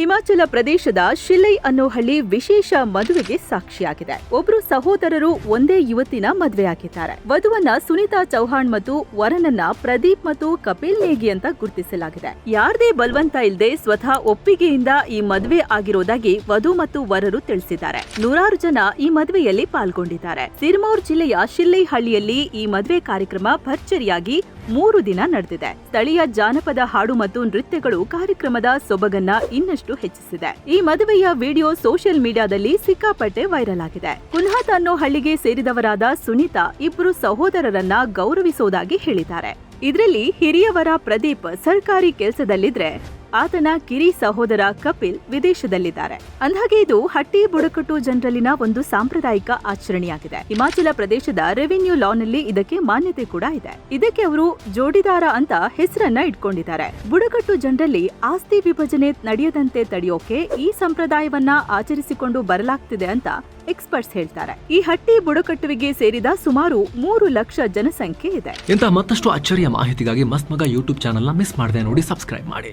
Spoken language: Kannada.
ಹಿಮಾಚಲ ಪ್ರದೇಶದ ಶಿಲ್ಲೈ ಅನ್ನೋ ಹಳ್ಳಿ ವಿಶೇಷ ಮದುವೆಗೆ ಸಾಕ್ಷಿಯಾಗಿದೆ. ಒಬ್ರು ಸಹೋದರರು ಒಂದೇ ಯುವತಿನ ಮದುವೆಯಾಗಿದ್ದಾರೆ. ವಧುವನ್ನ ಸುನೀತಾ ಚೌಹಾಣ್ ಮತ್ತು ವರನನ್ನ ಪ್ರದೀಪ್ ಮತ್ತು ಕಪಿಲ್ ನೇಗಿ ಅಂತ ಗುರುತಿಸಲಾಗಿದೆ. ಯಾರದೇ ಬಲವಂತ ಇಲ್ಲದೆ ಸ್ವತಃ ಒಪ್ಪಿಗೆಯಿಂದ ಈ ಮದುವೆ ಆಗಿರೋದಾಗಿ ವಧು ಮತ್ತು ವರರು ತಿಳಿಸಿದ್ದಾರೆ. ನೂರಾರು ಜನ ಈ ಮದುವೆಯಲ್ಲಿ ಪಾಲ್ಗೊಂಡಿದ್ದಾರೆ. ಸಿರ್ಮೌರ್ ಜಿಲ್ಲೆಯ ಶಿಲ್ಲೈ ಹಳ್ಳಿಯಲ್ಲಿ ಈ ಮದುವೆ ಕಾರ್ಯಕ್ರಮ ಭರ್ಜರಿಯಾಗಿ 3 ದಿನ ನಡೆದಿದೆ. ಸ್ಥಳೀಯ ಜಾನಪದ ಹಾಡು ಮತ್ತು ನೃತ್ಯಗಳು ಕಾರ್ಯಕ್ರಮದ ಸೊಬಗನ್ನ ಇನ್ನಷ್ಟು ಹೆಚ್ಚಿಸಿದೆ. ಈ ಮದುವೆಯ ವಿಡಿಯೋ ಸೋಷಿಯಲ್ ಮೀಡಿಯಾದಲ್ಲಿ ಸಿಕ್ಕಾಪಟ್ಟೆ ವೈರಲ್ ಆಗಿದೆ. ಕುನ್ಹಾತ್ ಅನ್ನೋ ಹಳ್ಳಿಗೆ ಸೇರಿದವರಾದ ಸುನೀತಾ ಇಬ್ಬರು ಸಹೋದರರನ್ನ ಗೌರವಿಸೋದಾಗಿ ಹೇಳಿದ್ದಾರೆ. ಇದರಲ್ಲಿ ಹಿರಿಯವರ ಪ್ರದೀಪ್ ಸರ್ಕಾರಿ ಕೆಲಸದಲ್ಲಿದ್ರೆ ಆತನ ಕಿರಿ ಸಹೋದರ ಕಪಿಲ್ ವಿದೇಶದಲ್ಲಿದ್ದಾರೆ. ಅಂದಾಗೆ ಇದು ಹಟ್ಟಿ ಬುಡಕಟ್ಟು ಜನರಲ್ಲಿನ ಒಂದು ಸಾಂಪ್ರದಾಯಿಕ ಆಚರಣೆಯಾಗಿದೆ. ಹಿಮಾಚಲ ಪ್ರದೇಶದ ರೆವಿನ್ಯೂ ಲಾನಲ್ಲಿ ಇದಕ್ಕೆ ಮಾನ್ಯತೆ ಕೂಡ ಇದೆ. ಇದಕ್ಕೆ ಅವರು ಜೋಡಿದಾರ ಅಂತ ಹೆಸರನ್ನ ಇಟ್ಕೊಂಡಿದ್ದಾರೆ. ಬುಡಕಟ್ಟು ಜನರಲ್ಲಿ ಆಸ್ತಿ ವಿಭಜನೆ ನಡೆಯದಂತೆ ತಡೆಯೋಕೆ ಈ ಸಂಪ್ರದಾಯವನ್ನ ಆಚರಿಸಿಕೊಂಡು ಬರಲಾಗ್ತಿದೆ ಅಂತ ಎಕ್ಸ್ಪರ್ಟ್ಸ್ ಹೇಳ್ತಾರೆ. ಈ ಹಟ್ಟಿ ಬುಡಕಟ್ಟುವಿಗೆ ಸೇರಿದ ಸುಮಾರು 3 ಲಕ್ಷ ಜನಸಂಖ್ಯೆ ಇದೆ. ಇಂತಹ ಮತ್ತಷ್ಟು ಅಚ್ಚರಿಯ ಮಾಹಿತಿಗಾಗಿ ಮಸ್ತ್ ಮಗ ಯೂಟ್ಯೂಬ್ ಚಾನೆಲ್ ನ ಮಿಸ್ ಮಾಡದೆ ನೋಡಿ ಸಬ್ಸ್ಕ್ರೈಬ್ ಮಾಡಿ.